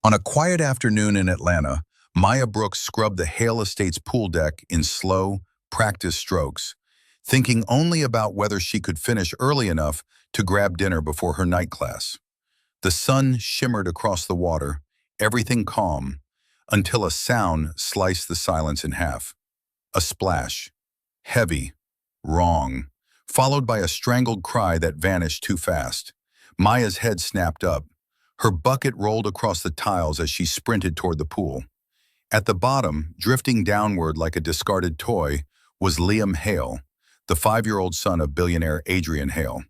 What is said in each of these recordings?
On a quiet afternoon in Atlanta, Maya Brooks scrubbed the Hale Estate's pool deck in slow, practiced strokes, thinking only about whether she could finish early enough to grab dinner before her night class. The sun shimmered across the water, everything calm, until a sound sliced the silence in half. A splash. Heavy. Wrong. Followed by a strangled cry that vanished too fast. Maya's head snapped up. Her bucket rolled across the tiles as she sprinted toward the pool. At the bottom, drifting downward like a discarded toy, was Liam Hale, the 5-year-old son of billionaire Adrian Hale.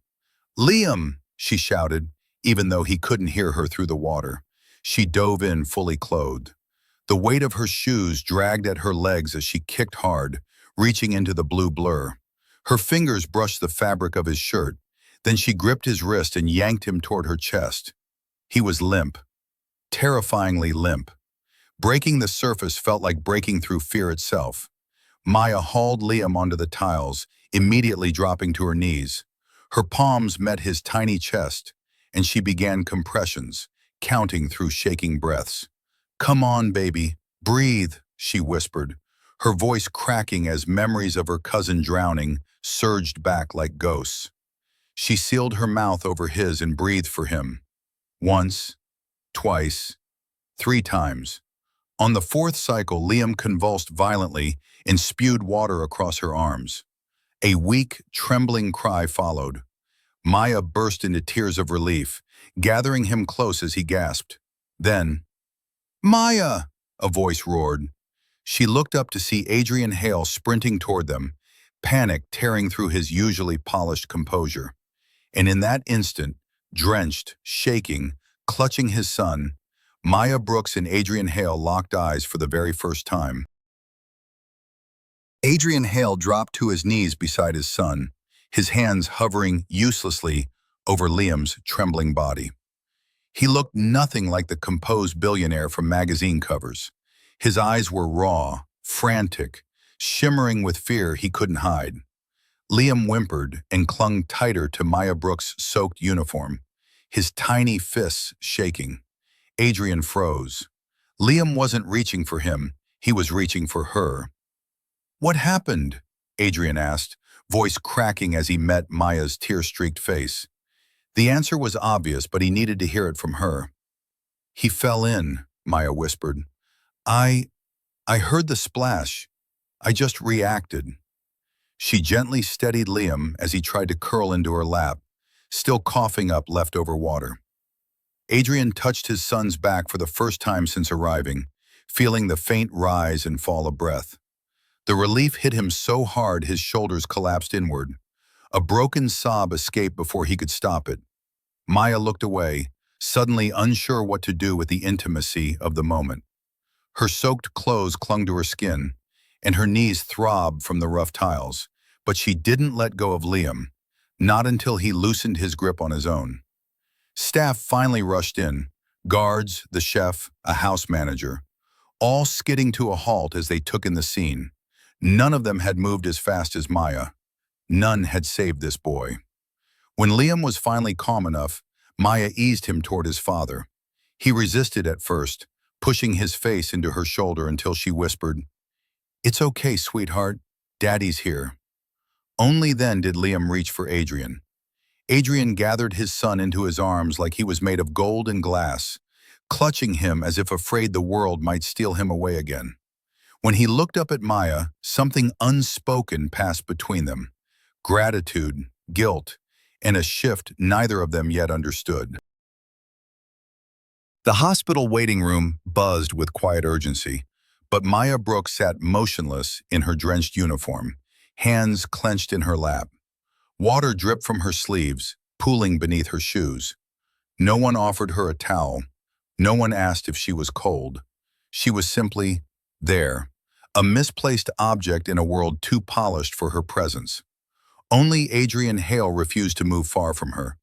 "Liam!" she shouted, even though he couldn't hear her through the water. She dove in fully clothed. The weight of her shoes dragged at her legs as she kicked hard, reaching into the blue blur. Her fingers brushed the fabric of his shirt. Then she gripped his wrist and yanked him toward her chest. He was limp, terrifyingly limp. Breaking the surface felt like breaking through fear itself. Maya hauled Liam onto the tiles, immediately dropping to her knees. Her palms met his tiny chest, and she began compressions, counting through shaking breaths. "Come on, baby, breathe," she whispered, her voice cracking as memories of her cousin drowning surged back like ghosts. She sealed her mouth over his and breathed for him. Once, twice, 3 times. On the 4th cycle, Liam convulsed violently and spewed water across her arms. A weak, trembling cry followed. Maya burst into tears of relief, gathering him close as he gasped. Then, "Maya!" a voice roared. She looked up to see Adrian Hale sprinting toward them, panic tearing through his usually polished composure. And in that instant, drenched, shaking, clutching his son, Maya Brooks and Adrian Hale locked eyes for the very first time. Adrian Hale dropped to his knees beside his son, his hands hovering uselessly over Liam's trembling body. He looked nothing like the composed billionaire from magazine covers. His eyes were raw, frantic, shimmering with fear he couldn't hide. Liam whimpered and clung tighter to Maya Brooks' soaked uniform, his tiny fists shaking. Adrian froze. Liam wasn't reaching for him, he was reaching for her. "What happened?" Adrian asked, voice cracking as he met Maya's tear-streaked face. The answer was obvious, but he needed to hear it from her. "He fell in," Maya whispered. I heard the splash. I just reacted." She gently steadied Liam as he tried to curl into her lap, still coughing up leftover water. Adrian touched his son's back for the first time since arriving, feeling the faint rise and fall of breath. The relief hit him so hard his shoulders collapsed inward. A broken sob escaped before he could stop it. Maya looked away, suddenly unsure what to do with the intimacy of the moment. Her soaked clothes clung to her skin, and her knees throbbed from the rough tiles, but she didn't let go of Liam, not until he loosened his grip on his own. Staff finally rushed in, guards, the chef, a house manager, all skidding to a halt as they took in the scene. None of them had moved as fast as Maya. None had saved this boy. When Liam was finally calm enough, Maya eased him toward his father. He resisted at first, pushing his face into her shoulder until she whispered, "It's okay, sweetheart. Daddy's here." Only then did Liam reach for Adrian. Adrian gathered his son into his arms like he was made of gold and glass, clutching him as if afraid the world might steal him away again. When he looked up at Maya, something unspoken passed between them. Gratitude, guilt, and a shift neither of them yet understood. The hospital waiting room buzzed with quiet urgency, but Maya Brooks sat motionless in her drenched uniform, hands clenched in her lap. Water dripped from her sleeves, pooling beneath her shoes. No one offered her a towel. No one asked if she was cold. She was simply there, a misplaced object in a world too polished for her presence. Only Adrian Hale refused to move far from her.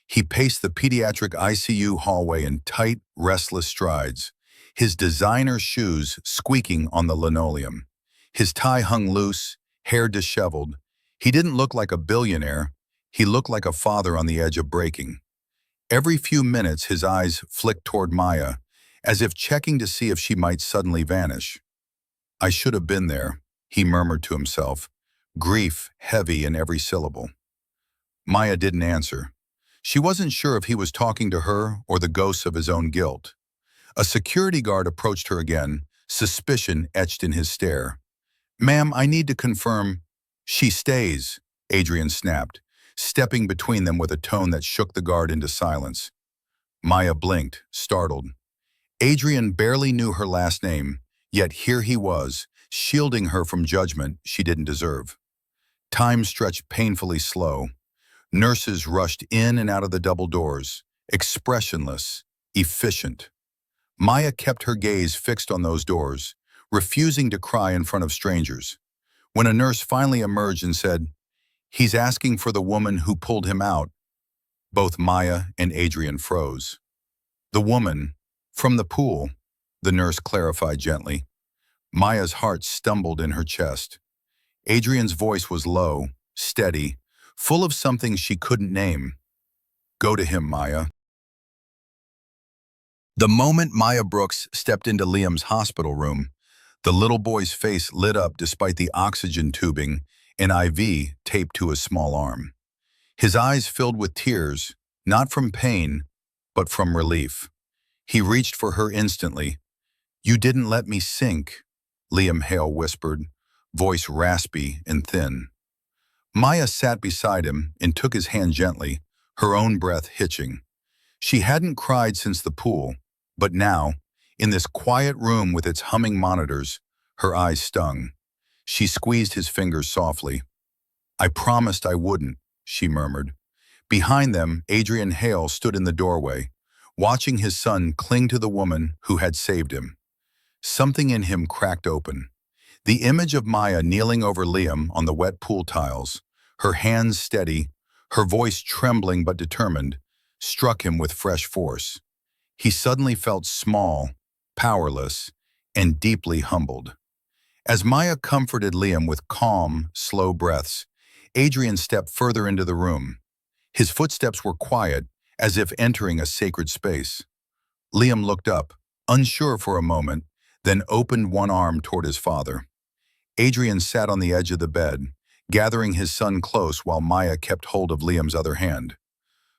He paced the pediatric ICU hallway in tight, restless strides, his designer shoes squeaking on the linoleum. His tie hung loose, hair disheveled. He didn't look like a billionaire. He looked like a father on the edge of breaking. Every few minutes, his eyes flicked toward Maya, as if checking to see if she might suddenly vanish. "I should have been there," he murmured to himself, grief heavy in every syllable. Maya didn't answer. She wasn't sure if he was talking to her or the ghosts of his own guilt. A security guard approached her again, suspicion etched in his stare. "Ma'am, I need to confirm—" "She stays," Adrian snapped, stepping between them with a tone that shook the guard into silence. Maya blinked, startled. Adrian barely knew her last name, yet here he was, shielding her from judgment she didn't deserve. Time stretched painfully slow. Nurses rushed in and out of the double doors, expressionless, efficient. Maya kept her gaze fixed on those doors, refusing to cry in front of strangers. When a nurse finally emerged and said, "He's asking for the woman who pulled him out," both Maya and Adrian froze. "The woman, from the pool," the nurse clarified gently. Maya's heart stumbled in her chest. Adrian's voice was low, steady, full of something she couldn't name. "Go to him, Maya." The moment Maya Brooks stepped into Liam's hospital room, the little boy's face lit up despite the oxygen tubing and IV taped to his small arm. His eyes filled with tears, not from pain, but from relief. He reached for her instantly. "You didn't let me sink," Liam Hale whispered, voice raspy and thin. Maya sat beside him and took his hand gently, her own breath hitching. She hadn't cried since the pool, but now, in this quiet room with its humming monitors, her eyes stung. She squeezed his fingers softly. "I promised I wouldn't," she murmured. Behind them, Adrian Hale stood in the doorway, watching his son cling to the woman who had saved him. Something in him cracked open. The image of Maya kneeling over Liam on the wet pool tiles, her hands steady, her voice trembling but determined, struck him with fresh force. He suddenly felt small, powerless, and deeply humbled. As Maya comforted Liam with calm, slow breaths, Adrian stepped further into the room. His footsteps were quiet, as if entering a sacred space. Liam looked up, unsure for a moment, then opened one arm toward his father. Adrian sat on the edge of the bed, gathering his son close while Maya kept hold of Liam's other hand.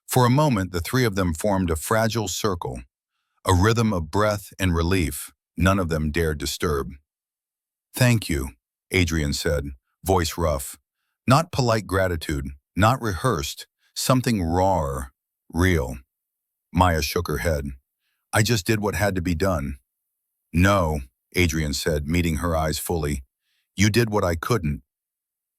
For a moment, the three of them formed a fragile circle, a rhythm of breath and relief none of them dared disturb. "Thank you," Adrian said, voice rough. Not polite gratitude, not rehearsed, something raw, real. Maya shook her head. "I just did what had to be done." "No," Adrian said, meeting her eyes fully. "You did what I couldn't."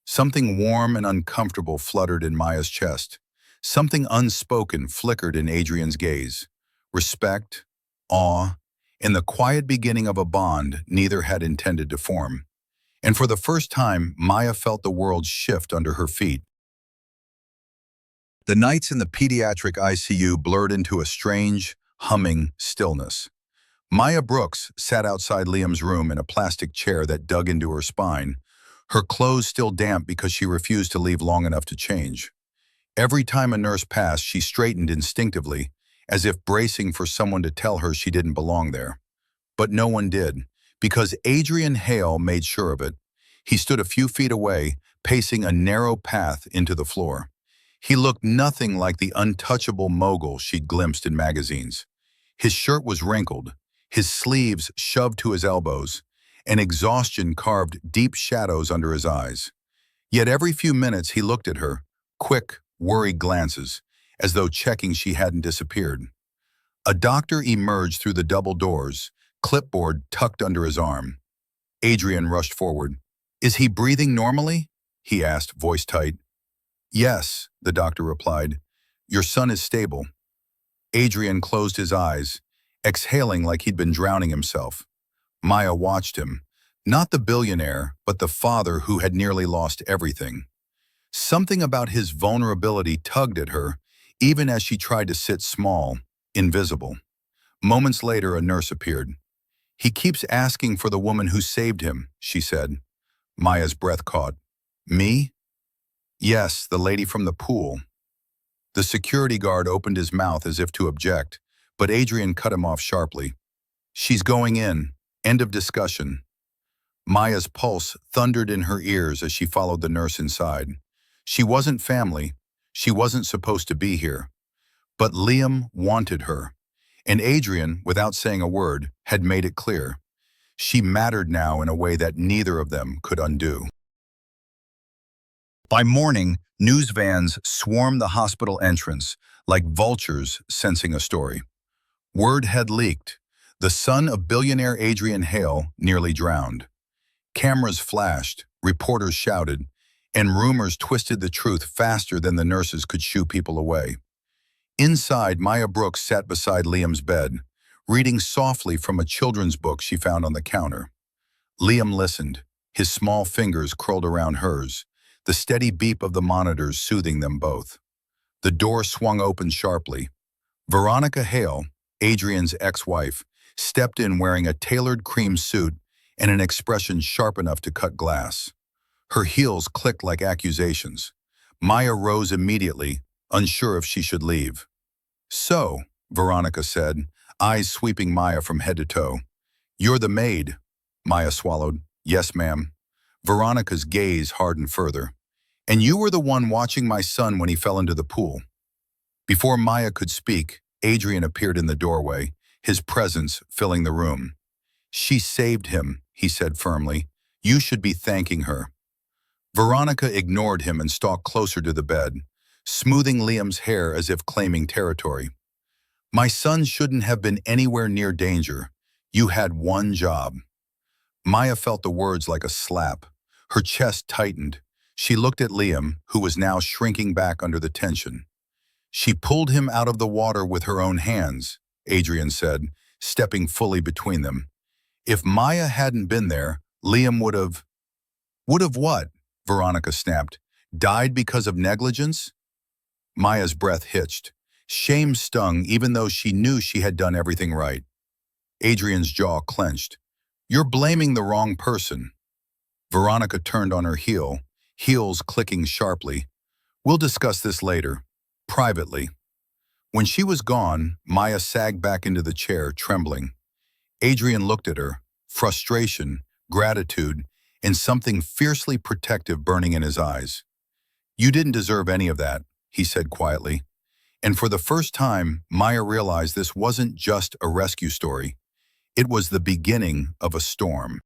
Something warm and uncomfortable fluttered in Maya's chest. Something unspoken flickered in Adrian's gaze. Respect, awe, and the quiet beginning of a bond neither had intended to form. And for the first time, Maya felt the world shift under her feet. The nights in the pediatric ICU blurred into a strange, humming stillness. Maya Brooks sat outside Liam's room in a plastic chair that dug into her spine, her clothes still damp because she refused to leave long enough to change. Every time a nurse passed, she straightened instinctively, as if bracing for someone to tell her she didn't belong there. But no one did, because Adrian Hale made sure of it. He stood a few feet away, pacing a narrow path into the floor. He looked nothing like the untouchable mogul she'd glimpsed in magazines. His shirt was wrinkled, his sleeves shoved to his elbows, and exhaustion carved deep shadows under his eyes. Yet every few minutes he looked at her, quick, worried glances, as though checking she hadn't disappeared. A doctor emerged through the double doors, clipboard tucked under his arm. Adrian rushed forward. "Is he breathing normally?" he asked, voice tight. "Yes," the doctor replied. "Your son is stable." Adrian closed his eyes, exhaling like he'd been drowning himself. Maya watched him, not the billionaire, but the father who had nearly lost everything. Something about his vulnerability tugged at her, even as she tried to sit small, invisible. Moments later, a nurse appeared. "He keeps asking for the woman who saved him," she said. Maya's breath caught. "Me?" "Yes, the lady from the pool." The security guard opened his mouth as if to object, but Adrian cut him off sharply. She's going in. End of discussion. Maya's pulse thundered in her ears as she followed the nurse inside. She wasn't family. She wasn't supposed to be here. But Liam wanted her. And Adrian, without saying a word, had made it clear. She mattered now in a way that neither of them could undo. By morning, news vans swarmed the hospital entrance, like vultures sensing a story. Word had leaked. The son of billionaire Adrian Hale nearly drowned. Cameras flashed, reporters shouted, and rumors twisted the truth faster than the nurses could shoo people away. Inside, Maya Brooks sat beside Liam's bed, reading softly from a children's book she found on the counter. Liam listened, his small fingers curled around hers, the steady beep of the monitors soothing them both. The door swung open sharply. Veronica Hale, Adrian's ex-wife, stepped in wearing a tailored cream suit and an expression sharp enough to cut glass. Her heels clicked like accusations. Maya rose immediately, unsure if she should leave. "So," Veronica said, eyes sweeping Maya from head to toe. "You're the maid." Maya swallowed. "Yes, ma'am." Veronica's gaze hardened further. "And you were the one watching my son when he fell into the pool." Before Maya could speak, Adrian appeared in the doorway, his presence filling the room. "She saved him," he said firmly. "You should be thanking her." Veronica ignored him and stalked closer to the bed, smoothing Liam's hair as if claiming territory. "My son shouldn't have been anywhere near danger. You had one job." Maya felt the words like a slap. Her chest tightened. She looked at Liam, who was now shrinking back under the tension. "She pulled him out of the water with her own hands," Adrian said, stepping fully between them. "If Maya hadn't been there, Liam would have—" "Would have what?" Veronica snapped. "Died because of negligence?" Maya's breath hitched. Shame stung even though she knew she had done everything right. Adrian's jaw clenched. "You're blaming the wrong person." Veronica turned on her heel, heels clicking sharply. "We'll discuss this later, privately." When she was gone, Maya sagged back into the chair, trembling. Adrian looked at her, frustration, gratitude, and something fiercely protective burning in his eyes. "You didn't deserve any of that," he said quietly. And for the first time, Maya realized this wasn't just a rescue story. It was the beginning of a storm.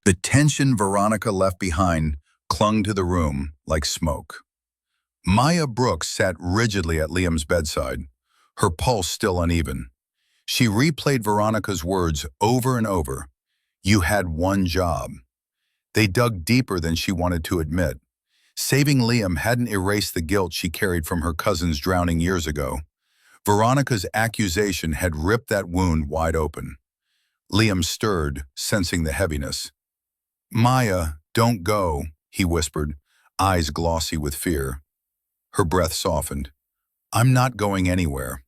The tension Veronica left behind clung to the room like smoke. Maya Brooks sat rigidly at Liam's bedside, her pulse still uneven. She replayed Veronica's words over and over. "You had one job." They dug deeper than she wanted to admit. Saving Liam hadn't erased the guilt she carried from her cousin's drowning years ago. Veronica's accusation had ripped that wound wide open. Liam stirred, sensing the heaviness. "Maya, don't go," he whispered, eyes glossy with fear. Her breath softened. "I'm not going anywhere."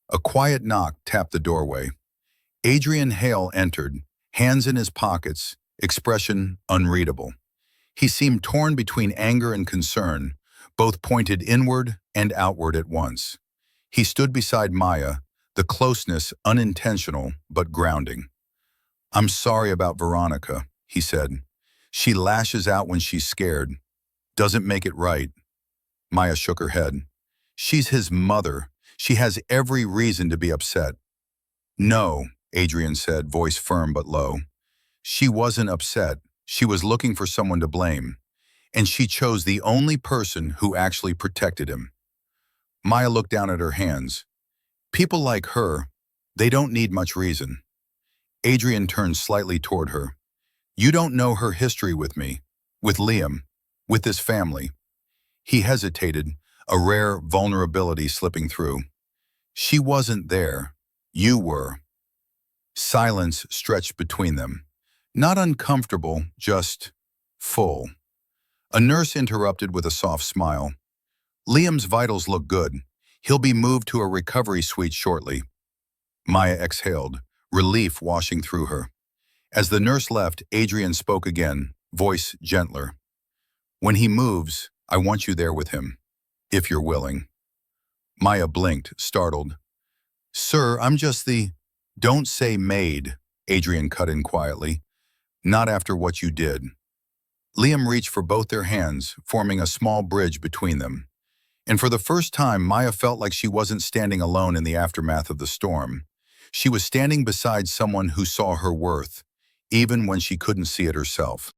A quiet knock tapped the doorway. Adrian Hale entered, hands in his pockets, expression unreadable. He seemed torn between anger and concern, both pointed inward and outward at once. He stood beside Maya, the closeness unintentional but grounding. "I'm sorry about Veronica," he said. "She lashes out when she's scared. Doesn't make it right." Maya shook her head. "She's his mother. She has every reason to be upset." "No," Adrian said, voice firm but low. "She wasn't upset. She was looking for someone to blame. And she chose the only person who actually protected him." Maya looked down at her hands. "People like her, they don't need much reason." Adrian turned slightly toward her. "You don't know her history with me, with Liam, with this family." He hesitated, a rare vulnerability slipping through. "She wasn't there. You were." Silence stretched between them. Not uncomfortable, just full. A nurse interrupted with a soft smile. "Liam's vitals look good. He'll be moved to a recovery suite shortly." Maya exhaled, relief washing through her. As the nurse left, Adrian spoke again, voice gentler. "When he moves, I want you there with him, if you're willing." Maya blinked, startled. "Sir, I'm just the—" Don't say Maid, Adrian cut in quietly. Not after what you did. Liam reached for both their hands, forming a small bridge between them. And for the first time, Maya felt like she wasn't standing alone in the aftermath of the storm. She was standing beside someone who saw her worth, even when she couldn't see it herself.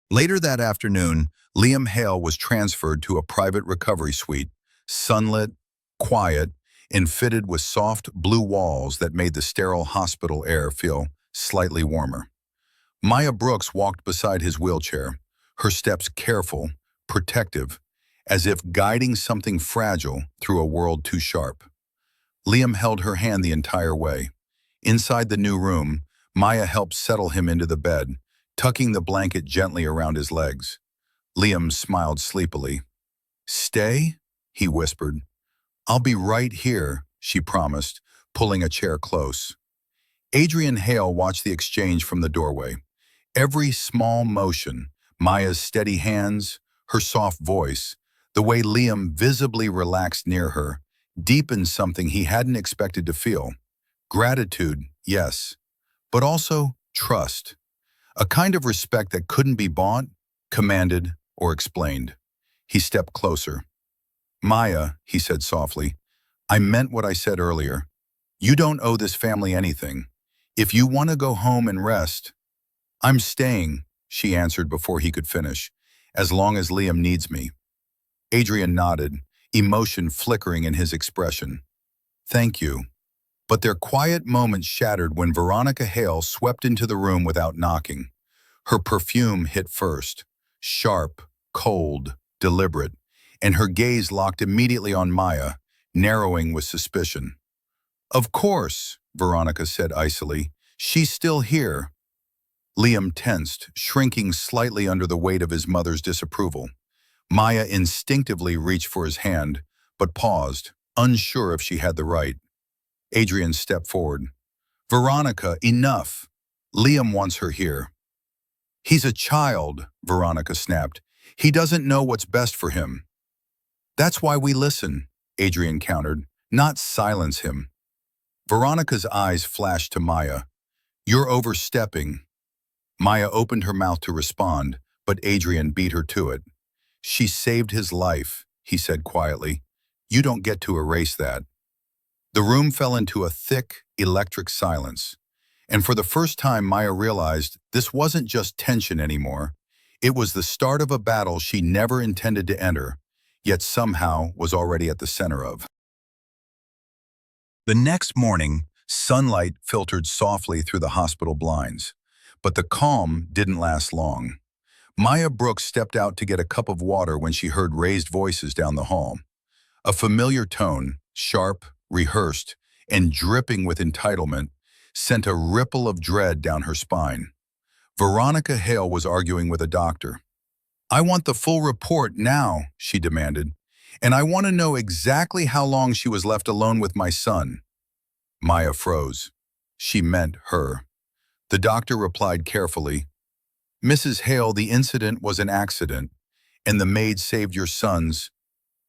Later that afternoon, Liam Hale was transferred to a private recovery suite, sunlit, quiet, and fitted with soft blue walls that made the sterile hospital air feel slightly warmer. Maya Brooks walked beside his wheelchair, her steps careful, protective, as if guiding something fragile through a world too sharp. Liam held her hand the entire way. Inside the new room, Maya helped settle him into the bed, tucking the blanket gently around his legs. Liam smiled sleepily. "Stay?" he whispered. "I'll be right here," she promised, pulling a chair close. Adrian Hale watched the exchange from the doorway. Every small motion, Maya's steady hands, her soft voice, the way Liam visibly relaxed near her, deepened something he hadn't expected to feel. Gratitude, yes, but also trust. A kind of respect that couldn't be bought, commanded, or explained. He stepped closer. "Maya," he said softly, "I meant what I said earlier. You don't owe this family anything. If you want to go home and rest—" "I'm staying," she answered before he could finish, "as long as Liam needs me." Adrian nodded, emotion flickering in his expression. "Thank you." But their quiet moments shattered when Veronica Hale swept into the room without knocking. Her perfume hit first, sharp, cold, deliberate, and her gaze locked immediately on Maya, narrowing with suspicion. "Of course," Veronica said icily. "She's still here." Liam tensed, shrinking slightly under the weight of his mother's disapproval. Maya instinctively reached for his hand, but paused, unsure if she had the right. Adrian stepped forward. "Veronica, enough. Liam wants her here." "He's a child," Veronica snapped. "He doesn't know what's best for him." "That's why we listen," Adrian countered, "not silence him." Veronica's eyes flashed to Maya. "You're overstepping." Maya opened her mouth to respond, but Adrian beat her to it. "She saved his life," he said quietly. "You don't get to erase that." The room fell into a thick, electric silence. And for the first time, Maya realized this wasn't just tension anymore. It was the start of a battle she never intended to enter, yet somehow was already at the center of. The next morning, sunlight filtered softly through the hospital blinds. But the calm didn't last long. Maya Brooks stepped out to get a cup of water when she heard raised voices down the hall. A familiar tone, sharp, rehearsed, and dripping with entitlement, sent a ripple of dread down her spine. Veronica Hale was arguing with a doctor. "I want the full report now," she demanded, "and I want to know exactly how long she was left alone with my son." Maya froze. She meant her. The doctor replied carefully, "Mrs. Hale, the incident was an accident, and the maid saved your sons."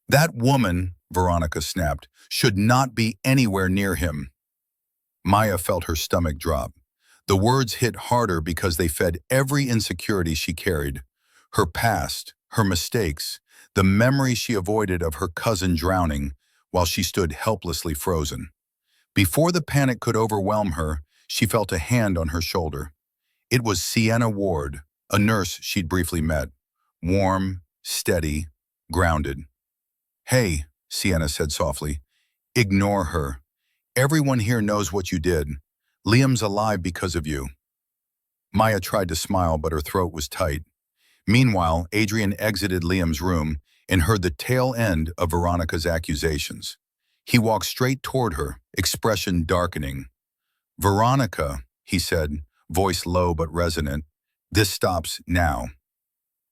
"That woman," Veronica snapped, "should not be anywhere near him." Maya felt her stomach drop. The words hit harder because they fed every insecurity she carried. Her past, her mistakes, the memory she avoided of her cousin drowning while she stood helplessly frozen. Before the panic could overwhelm her, she felt a hand on her shoulder. It was Sienna Ward, a nurse she'd briefly met. Warm, steady, grounded. "Hey," Sienna said softly, "ignore her. Everyone here knows what you did. Liam's alive because of you." Maya tried to smile, but her throat was tight. Meanwhile, Adrian exited Liam's room and heard the tail end of Veronica's accusations. He walked straight toward her, expression darkening. "Veronica," he said, voice low but resonant, "this stops now."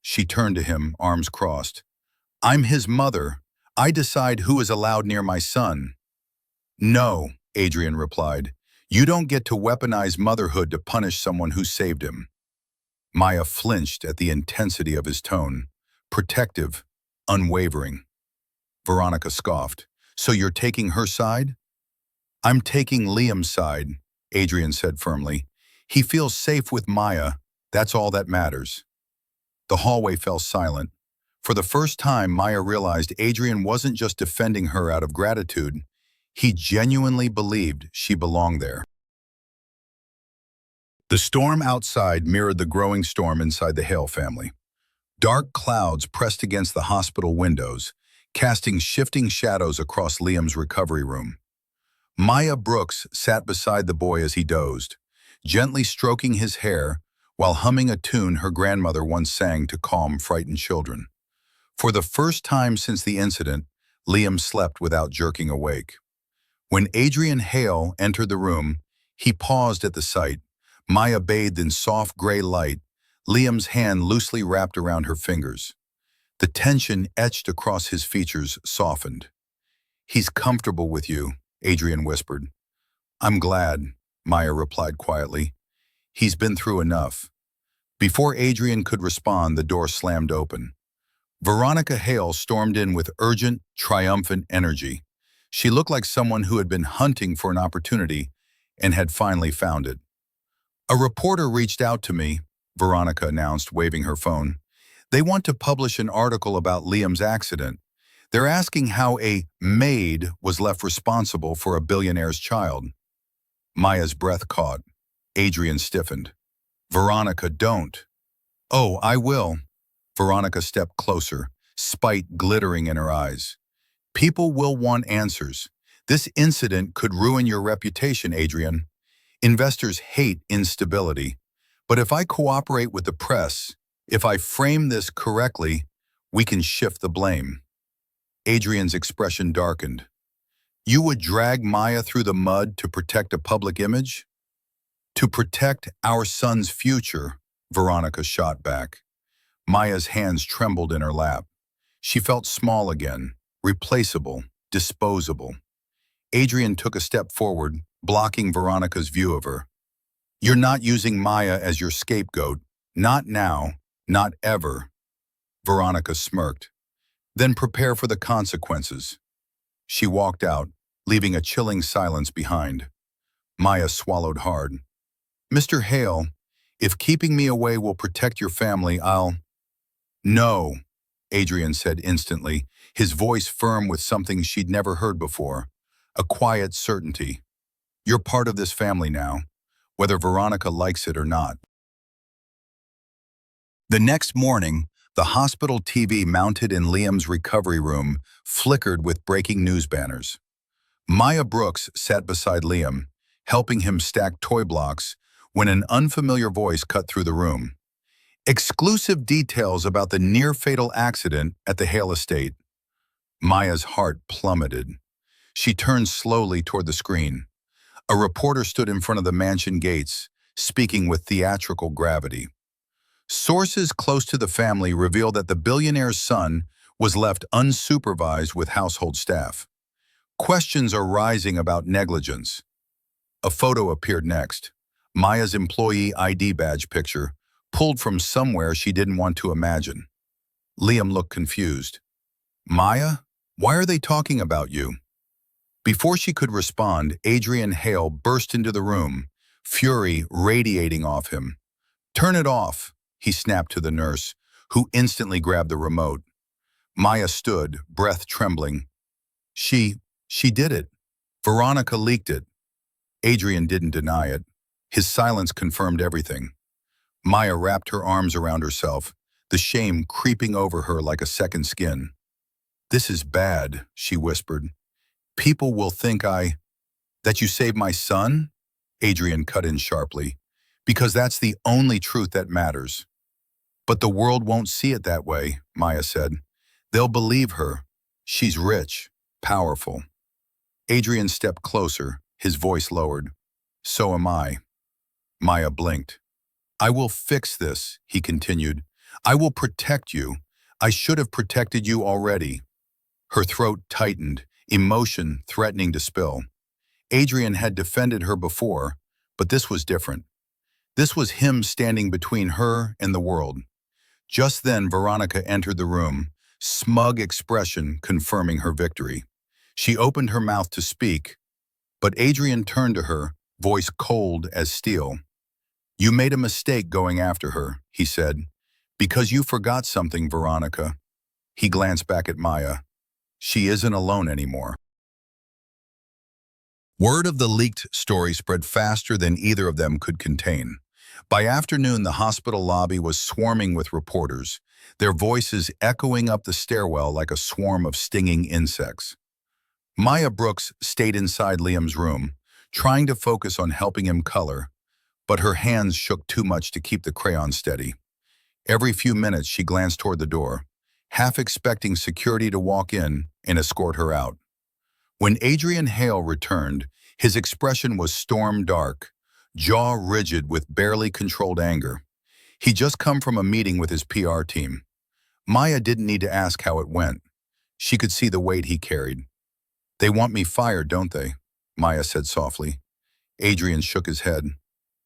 She turned to him, arms crossed. "I'm his mother. I decide who is allowed near my son." "No," Adrian replied. "You don't get to weaponize motherhood to punish someone who saved him." Maya flinched at the intensity of his tone. Protective, unwavering. Veronica scoffed. "So you're taking her side?" I'm taking Liam's side, Adrian said firmly. He feels safe with Maya. That's all that matters. The hallway fell silent. For the first time, Maya realized Adrian wasn't just defending her out of gratitude. He genuinely believed she belonged there. The storm outside mirrored the growing storm inside the Hale family. Dark clouds pressed against the hospital windows, casting shifting shadows across Liam's recovery room. Maya Brooks sat beside the boy as he dozed, gently stroking his hair while humming a tune her grandmother once sang to calm frightened children. For the first time since the incident, Liam slept without jerking awake. When Adrian Hale entered the room, he paused at the sight, Maya bathed in soft gray light, Liam's hand loosely wrapped around her fingers. The tension etched across his features softened. "He's comfortable with you," Adrian whispered. "I'm glad," Maya replied quietly. "He's been through enough." Before Adrian could respond, the door slammed open. Veronica Hale stormed in with urgent, triumphant energy. She looked like someone who had been hunting for an opportunity and had finally found it. "A reporter reached out to me," Veronica announced, waving her phone. "They want to publish an article about Liam's accident. They're asking how a maid was left responsible for a billionaire's child." Maya's breath caught. Adrian stiffened. "Veronica, don't." "Oh, I will." Veronica stepped closer, spite glittering in her eyes. "People will want answers. This incident could ruin your reputation, Adrian. Investors hate instability. But if I cooperate with the press, if I frame this correctly, we can shift the blame." Adrian's expression darkened. "You would drag Maya through the mud to protect a public image?" "To protect our son's future," Veronica shot back. Maya's hands trembled in her lap. She felt small again, replaceable, disposable. Adrian took a step forward, blocking Veronica's view of her. "You're not using Maya as your scapegoat. Not now, not ever." Veronica smirked. "Then prepare for the consequences." She walked out, leaving a chilling silence behind. Maya swallowed hard. "Mr. Hale, if keeping me away will protect your family, I'll—" "No," Adrian said instantly, his voice firm with something she'd never heard before, a quiet certainty. "You're part of this family now, whether Veronica likes it or not." The next morning, the hospital TV mounted in Liam's recovery room flickered with breaking news banners. Maya Brooks sat beside Liam, helping him stack toy blocks, when an unfamiliar voice cut through the room. "Exclusive details about the near-fatal accident at the Hale estate." Maya's heart plummeted. She turned slowly toward the screen. A reporter stood in front of the mansion gates, speaking with theatrical gravity. "Sources close to the family reveal that the billionaire's son was left unsupervised with household staff. Questions are rising about negligence." A photo appeared next. Maya's employee ID badge picture, pulled from somewhere she didn't want to imagine. Liam looked confused. "Maya, why are they talking about you?" Before she could respond, Adrian Hale burst into the room, fury radiating off him. "Turn it off," he snapped to the nurse, who instantly grabbed the remote. Maya stood, breath trembling. She did it. Veronica leaked it." Adrian didn't deny it. His silence confirmed everything. Maya wrapped her arms around herself, the shame creeping over her like a second skin. "This is bad," she whispered. "People will think that you saved my son?" Adrian cut in sharply. "Because that's the only truth that matters." "But the world won't see it that way," Maya said. "They'll believe her. She's rich, powerful." Adrian stepped closer, his voice lowered. "So am I." Maya blinked. "I will fix this," he continued. "I will protect you. I should have protected you already." Her throat tightened, emotion threatening to spill. Adrian had defended her before, but this was different. This was him standing between her and the world. Just then, Veronica entered the room, smug expression confirming her victory. She opened her mouth to speak, But Adrian turned to her, voice cold as steel. "You made a mistake going after her," he said. "Because you forgot something, Veronica." He glanced back at Maya. "She isn't alone anymore." Word of the leaked story spread faster than either of them could contain. By afternoon, the hospital lobby was swarming with reporters, their voices echoing up the stairwell like a swarm of stinging insects. Maya Brooks stayed inside Liam's room, trying to focus on helping him color, but her hands shook too much to keep the crayon steady. Every few minutes, she glanced toward the door, half expecting security to walk in and escort her out. When Adrian Hale returned, his expression was storm dark, jaw rigid with barely controlled anger. He'd just come from a meeting with his PR team. Maya didn't need to ask how it went. She could see the weight he carried. "They want me fired, don't they?" Maya said softly. Adrian shook his head.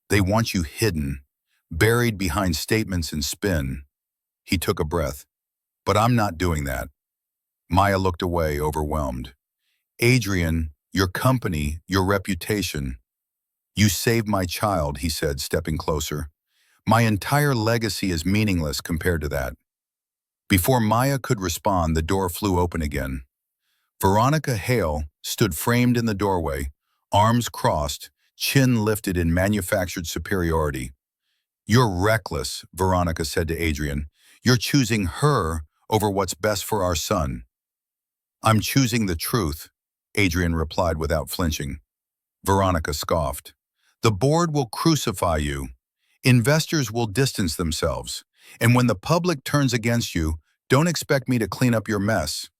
"They want you hidden, buried behind statements and spin." He took a breath. "But I'm not doing that." Maya looked away, overwhelmed. "Adrian, your company, your reputation. You saved my child," he said, stepping closer. "My entire legacy is meaningless compared to that." Before Maya could respond, the door flew open again. Veronica Hale stood framed in the doorway, arms crossed, chin lifted in manufactured superiority. "You're reckless," Veronica said to Adrian. "You're choosing her over what's best for our son." "I'm choosing the truth," Adrian replied without flinching. Veronica scoffed. "The board will crucify you. Investors will distance themselves. And when the public turns against you, don't expect me to clean up your mess."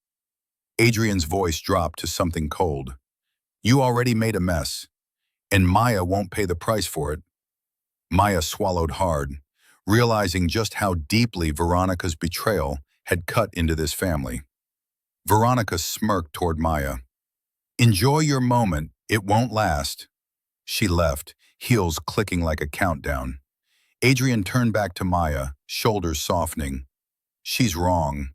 Adrian's voice dropped to something cold. "You already made a mess, and Maya won't pay the price for it." Maya swallowed hard, realizing just how deeply Veronica's betrayal had cut into this family. Veronica smirked toward Maya. "Enjoy your moment, it won't last." She left, heels clicking like a countdown. Adrian turned back to Maya, shoulders softening. "She's wrong."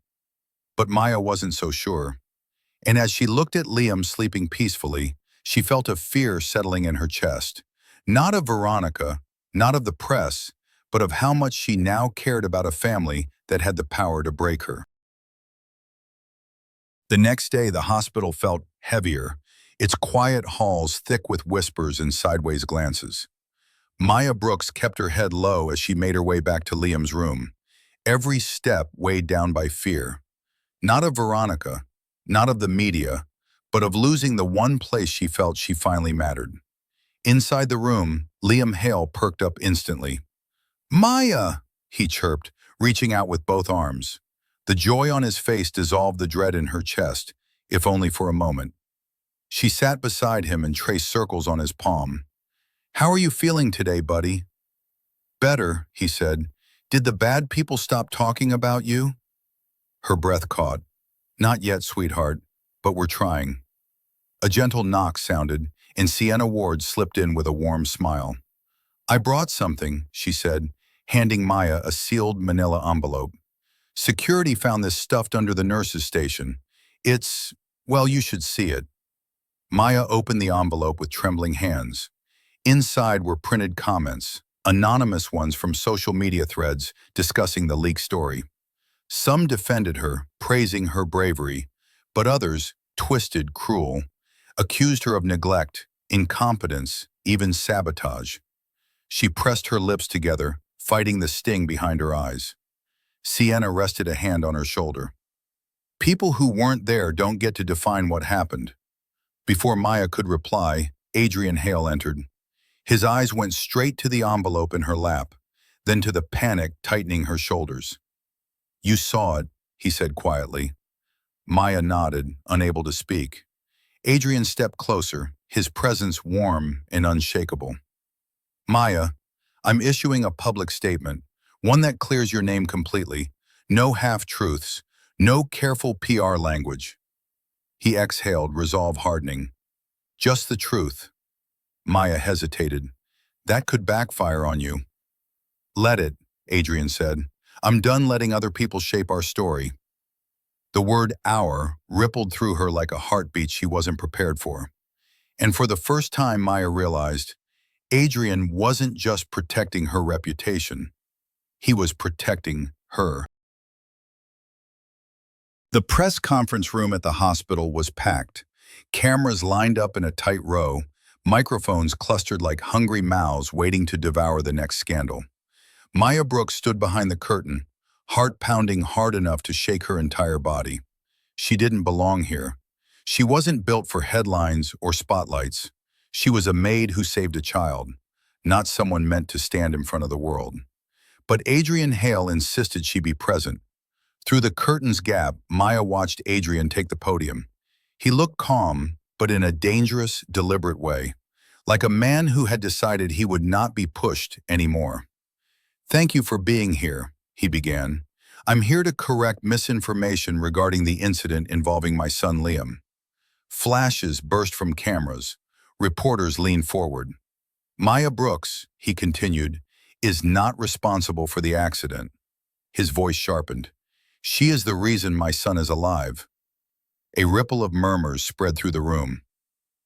But Maya wasn't so sure. And as she looked at Liam sleeping peacefully, she felt a fear settling in her chest. Not of Veronica, not of the press, but of how much she now cared about a family that had the power to break her. The next day, the hospital felt heavier, its quiet halls thick with whispers and sideways glances. Maya Brooks kept her head low as she made her way back to Liam's room, every step weighed down by fear. Not of Veronica, not of the media, but of losing the one place she felt she finally mattered. Inside the room, Liam Hale perked up instantly. "Maya!" he chirped, reaching out with both arms. The joy on his face dissolved the dread in her chest, if only for a moment. She sat beside him and traced circles on his palm. "How are you feeling today, buddy?" "Better," he said. "Did the bad people stop talking about you?" Her breath caught. "Not yet, sweetheart, but we're trying." A gentle knock sounded, and Sienna Ward slipped in with a warm smile. "I brought something," she said, handing Maya a sealed manila envelope. "Security found this stuffed under the nurse's station. Well, you should see it." Maya opened the envelope with trembling hands. Inside were printed comments, anonymous ones from social media threads discussing the leaked story. Some defended her, praising her bravery, but others, twisted, cruel, accused her of neglect, incompetence, even sabotage. She pressed her lips together, fighting the sting behind her eyes. Sienna rested a hand on her shoulder. "People who weren't there don't get to define what happened." Before Maya could reply, Adrian Hale entered. His eyes went straight to the envelope in her lap, then to the panic tightening her shoulders. "You saw it," he said quietly. Maya nodded, unable to speak. Adrian stepped closer, his presence warm and unshakable. "Maya, I'm issuing a public statement, one that clears your name completely. No half-truths, no careful PR language." He exhaled, resolve hardening. "Just the truth." Maya hesitated. "That could backfire on you." "Let it," Adrian said. "I'm done letting other people shape our story." The word "our" rippled through her like a heartbeat she wasn't prepared for. And for the first time, Maya realized Adrian wasn't just protecting her reputation. He was protecting her. The press conference room at the hospital was packed. Cameras lined up in a tight row, microphones clustered like hungry mouths waiting to devour the next scandal. Maya Brooks stood behind the curtain, heart pounding hard enough to shake her entire body. She didn't belong here. She wasn't built for headlines or spotlights. She was a maid who saved a child, not someone meant to stand in front of the world. But Adrian Hale insisted she be present. Through the curtain's gap, Maya watched Adrian take the podium. He looked calm, but in a dangerous, deliberate way, like a man who had decided he would not be pushed anymore. "Thank you for being here," he began. "I'm here to correct misinformation regarding the incident involving my son Liam." Flashes burst from cameras. Reporters leaned forward. "Maya Brooks," he continued, "is not responsible for the accident." His voice sharpened. "She is the reason my son is alive." A ripple of murmurs spread through the room.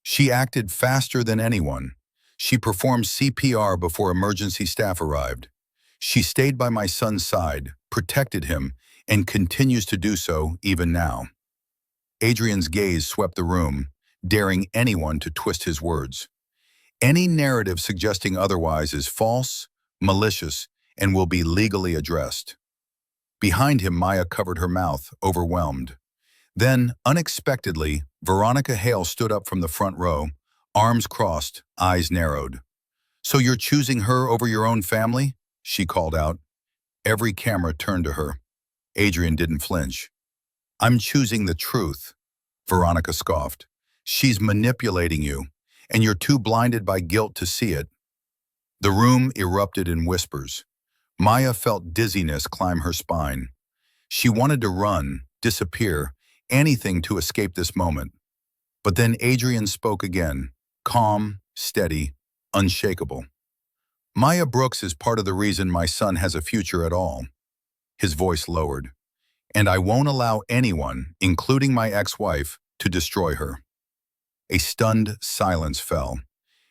"She acted faster than anyone. She performed CPR before emergency staff arrived. She stayed by my son's side, protected him, and continues to do so even now." Adrian's gaze swept the room, daring anyone to twist his words. "Any narrative suggesting otherwise is false, malicious, and will be legally addressed." Behind him, Maya covered her mouth, overwhelmed. Then, unexpectedly, Veronica Hale stood up from the front row, arms crossed, eyes narrowed. "So you're choosing her over your own family?" she called out. Every camera turned to her. Adrian didn't flinch. "I'm choosing the truth," Veronica scoffed. "She's manipulating you, and you're too blinded by guilt to see it." The room erupted in whispers. Maya felt dizziness climb her spine. She wanted to run, disappear, anything to escape this moment. But then Adrian spoke again, calm, steady, unshakable. "Maya Brooks is part of the reason my son has a future at all." His voice lowered. "And I won't allow anyone, including my ex-wife, to destroy her." A stunned silence fell,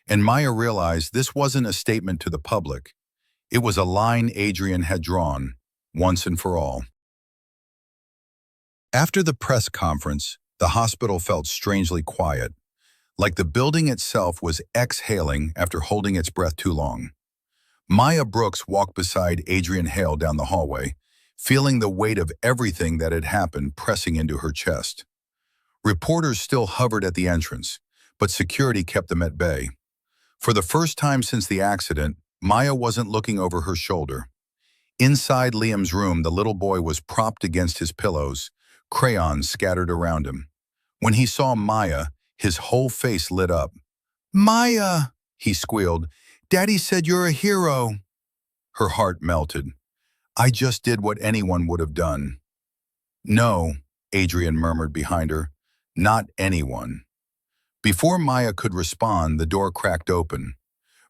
and Maya realized this wasn't a statement to the public. It was a line Adrian had drawn, once and for all. After the press conference, the hospital felt strangely quiet, like the building itself was exhaling after holding its breath too long. Maya Brooks walked beside Adrian Hale down the hallway, feeling the weight of everything that had happened pressing into her chest. Reporters still hovered at the entrance, but security kept them at bay. For the first time since the accident, Maya wasn't looking over her shoulder. Inside Liam's room, the little boy was propped against his pillows, crayons scattered around him. When he saw Maya, his whole face lit up. "Maya!" he squealed. "Daddy said you're a hero." Her heart melted. "I just did what anyone would have done." "No," Adrian murmured behind her. "Not anyone." Before Maya could respond, the door cracked open.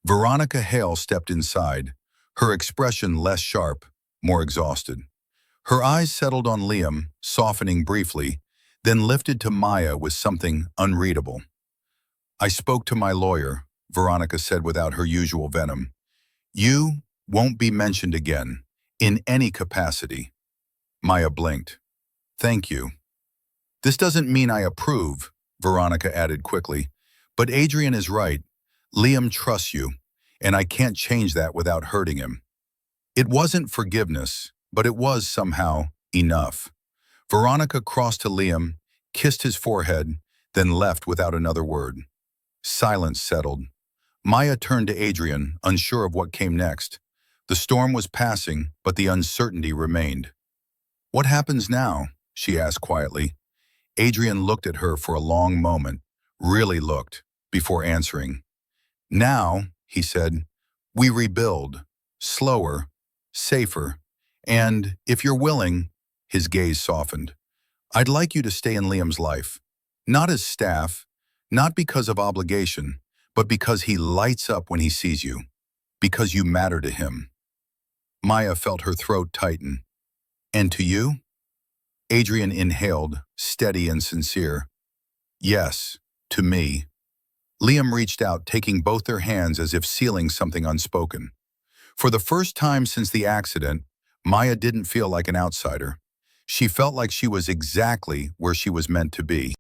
Veronica Hale stepped inside, her expression less sharp, more exhausted. Her eyes settled on Liam, softening briefly, then lifted to Maya with something unreadable. "I spoke to my lawyer," Veronica said without her usual venom. "You won't be mentioned again, in any capacity." Maya blinked. "Thank you." "This doesn't mean I approve," Veronica added quickly. "But Adrian is right. Liam trusts you, and I can't change that without hurting him." It wasn't forgiveness, but it was somehow enough. Veronica crossed to Liam, kissed his forehead, then left without another word. Silence settled. Maya turned to Adrian, unsure of what came next. The storm was passing, but the uncertainty remained. "What happens now?" she asked quietly. Adrian looked at her for a long moment, really looked, before answering. "Now," he said, "we rebuild, slower, safer, and, if you're willing," his gaze softened, "I'd like you to stay in Liam's life. Not as staff, not because of obligation, but because he lights up when he sees you, because you matter to him." Maya felt her throat tighten. "And to you?" Adrian inhaled, steady and sincere. "Yes, to me." Liam reached out, taking both their hands as if sealing something unspoken. For the first time since the accident, Maya didn't feel like an outsider. She felt like she was exactly where she was meant to be.